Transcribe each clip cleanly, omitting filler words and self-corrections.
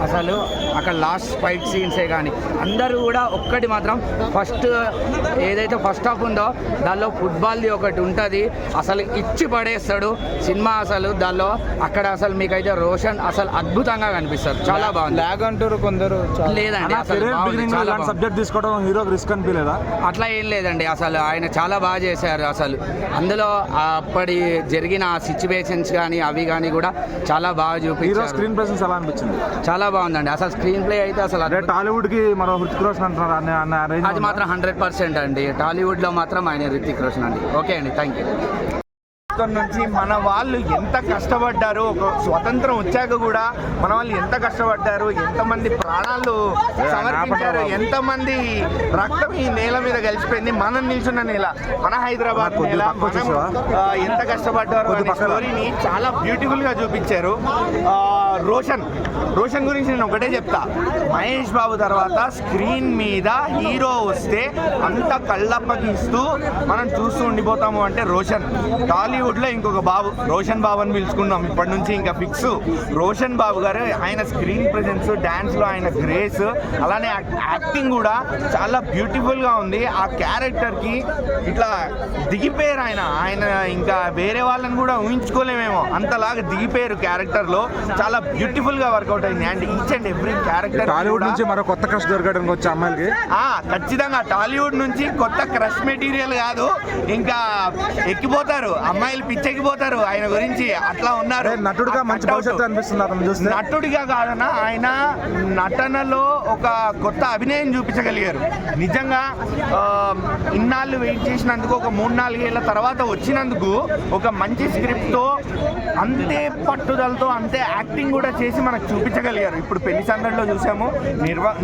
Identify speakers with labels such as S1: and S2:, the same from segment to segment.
S1: అసలు అక్కడ last fight సీన్సే కానీ అందరూ కూడా ఒక్కటి మాత్రం ఫస్ట్ ఏదైతే ఫస్ట్ హాఫ్ ఉందో దానిలో ఫుట్బాల్ది ఒకటి ఉంటుంది, అసలు ఇచ్చి పడేస్తాడు సినిమా. అసలు దానిలో అక్కడ అసలు మీకైతే రోషన్ అసలు అద్భుతంగా కనిపిస్తారు. చాలా బాగుంది.
S2: లాగ్ అంటారు కొందరు,
S1: లేదండి
S2: సబ్జెక్ట్ తీసుకోవడం హీరోకి రిస్క్ అనిపించలేదా?
S1: అట్లా ఏం లేదండి, అసలు ఆయన చాలా బాగా చేశారు. అసలు అందులో అప్పటి జరిగిన సిచ్యువేషన్స్ కానీ అవి కానీ కూడా చాలా బాగా చూపించారు.
S2: స్క్రీన్ ప్రెసెన్స్ ఎలా అనిపించింది?
S1: చాలా బాగుందండి. అసలు స్క్రీన్ ప్లే అయితే అసలు
S2: టాలీవుడ్ కి మరో హృతిక్ రోషన్ అంటున్నారు,
S1: అది మాత్రం 100% అండి. టాలీవుడ్ లో మాత్రం ఆయన హృతిక్ రోషన్ అండి. ఓకే అండి, థ్యాంక్ యూ.
S3: నుంచి మన వాళ్ళు ఎంత కష్టపడ్డారు, ఒక స్వతంత్రం వచ్చాక కూడా మన వాళ్ళు ఎంత కష్టపడ్డారు, ఎంతమంది ప్రాణాలు సమర్పించారు, ఎంతమంది రక్తం ఈ నేల మీద కలిసిపోయింది. మనం నిల్చున్న నేల, మన హైదరాబాద్ నేల, మనం ఎంత కష్టపడ్డారు అనే స్టోరీని చాలా బ్యూటిఫుల్ గా చూపించారు. రోషన్ గురించి నేను ఒకటే చెప్తా, మహేష్ బాబు తర్వాత స్క్రీన్ మీద హీరో వస్తే అంత కళ్ళప్పగిస్తూ మనం చూస్తూ ఉండిపోతాము అంటే రోషన్. టాలీవుడ్లో ఇంకొక బాబు రోషన్ బాబు అని పిలుచుకున్నాం ఇప్పటి నుంచి ఇంకా ఫిక్స్. రోషన్ బాబు గారు ఆయన స్క్రీన్ ప్రెజెన్స్, డ్యాన్స్లో ఆయన గ్రేస్, అలానే యాక్టింగ్ కూడా చాలా బ్యూటిఫుల్గా ఉంది. ఆ క్యారెక్టర్కి ఇట్లా దిగిపోయారు ఆయన ఇంకా వేరే వాళ్ళని కూడా ఊహించుకోలేమేమో అంతలాగా దిగిపోయారు క్యారెక్టర్లో. చాలా బ్యూటిఫుల్గా వర్కౌట్ అయింది. And each and every character
S2: Tollywood నుంచి మరో కొత్త క్రష్ దొరకడానికి వచ్చే అమ్మాయిలకి
S3: ఖచ్చితంగా టాలీవుడ్ నుంచి కొత్త క్రష్ మెటీరియల్ కాదు, ఇంకా ఎక్కిపోతారు అమ్మాయిలు, పిచ్చెక్కిపోతారు ఆయన గురించి. అట్లా ఉన్నారు.
S2: నటుడిగా మంచి భవిష్యత్తు అనిపిస్తుంది అతను చూస్తే.
S3: నటుడిగా కాదన్నా, ఆయన నటనలో ఒక కొత్త అభినయం చూపించగలిగారు. నిజంగా ఇన్నాళ్ళు వెయిట్ చేసినందుకు, ఒక 3-4 ఏళ్ళ తర్వాత వచ్చినందుకు ఒక మంచి స్క్రిప్ట్తో, అంతే పట్టుదలతో, అంతే యాక్టింగ్ కూడా చేసి మనకు చూపించగలిగారు. ఇప్పుడు పెళ్లి సందడిలో చూసాము,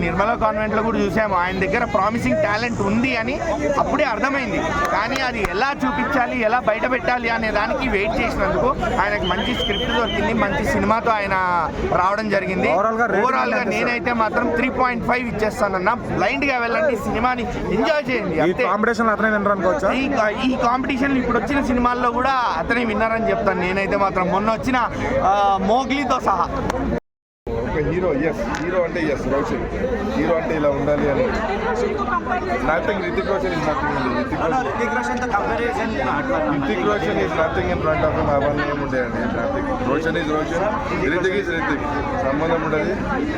S3: నిర్మలా కాన్వెంట్లో కూడా చూసాము. ఆయన దగ్గర ప్రామిసింగ్ టాలెంట్ ఉంది అని అప్పుడే అర్థమైంది. కానీ అది ఎలా చూపించాలి, ఎలా బయట పెట్టాలి అనే దానికి వెయిట్ చేసినందుకు ఆయనకు మంచి స్క్రిప్ట్ దొరికింది, మంచి సినిమాతో ఆయన రావడం జరిగింది. ఓవరాల్ గా నేనైతే మాత్రం 3.5 ఇచ్చేస్తానన్నా. బ్లైండ్ గా వెళ్ళండి, సినిమాని ఎంజాయ్ చేయండి. ఈ కాంపిటీషన్ ఇప్పుడు వచ్చిన సినిమాల్లో కూడా అతనే విన్నారని చెప్తాను నేనైతే మాత్రం. మొన్న వచ్చిన మోగ్లీతో సహా.
S4: హీరో అంటే రోషన్ హీరో అంటే ఇలా ఉండాలి అని. Nothing Hrithik Roshan is nothing. Hrithik Roshan is nothing in front of him. అవన్నీ ఏముండే అండి. Nothing. Roshan is Roshan, Hrithik is Hrithik. సంబంధం ఉండదు.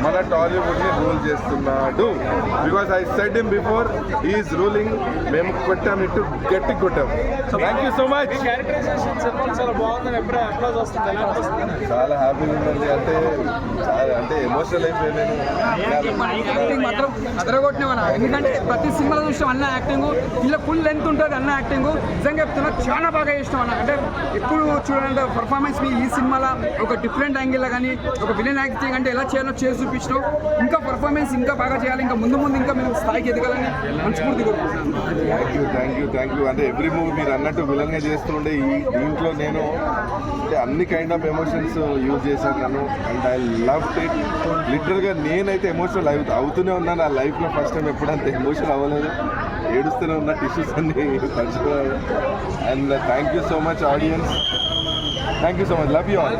S4: మన టాలీవుడ్ని రూల్ చేస్తున్నాడు. Because I said him before, is ruling. మేము కొట్టాం, ఇటు గట్టి కొట్టాం. Thank you so much. చాలా హ్యాపీగా ఉందండి. అంటే ఎమోషనల్ అయిపోయాను.
S5: యాక్టింగ్ మాత్రం అదరగొట్టినవన్నా. ఎందుకంటే ప్రతి సినిమాలో చూసిన అన్న యాక్టింగ్, ఇలా ఫుల్ లెంత్ ఉంటుంది అన్న యాక్టింగ్. నిజంగా చెప్తున్నా చాలా బాగా చేసినాం అన్న. అంటే ఎప్పుడు చూడాలంటే పర్ఫార్మెన్స్ మీ ఈ సినిమాలో ఒక డిఫరెంట్ యాంగిల్లో కానీ ఒక విలన్ యాక్టింగ్ అంటే ఎలా చేయాలో చేసి చూపించడం. ఇంకా పర్ఫార్మెన్స్ ఇంకా బాగా చేయాలి, ఇంకా ముందు ఇంకా మేము స్థాయికి ఎదగాలని మనస్ఫూర్తి కోరుకుంటున్నాను.
S4: Thank you. అంటే ఎవ్రీ మూవీ మీరు అన్నట్టు విలన్గా చేస్తుండే దీంట్లో నేను అంటే అన్ని కైండ్ ఆఫ్ ఎమోషన్స్ యూజ్ చేశాను. And I love it. లిటరల్గా నేనైతే ఎమోషనల్ అవుతూనే ఉన్నాను. నా లైఫ్లో ఫస్ట్ టైం ఎప్పుడంత ఎమోషనల్ అవ్వలేదు. ఏడుస్తూనే ఉన్న టిష్యూస్ అన్ని తడిచిపోయాయి. And thank you so much audience. Thank you so much. Love you all.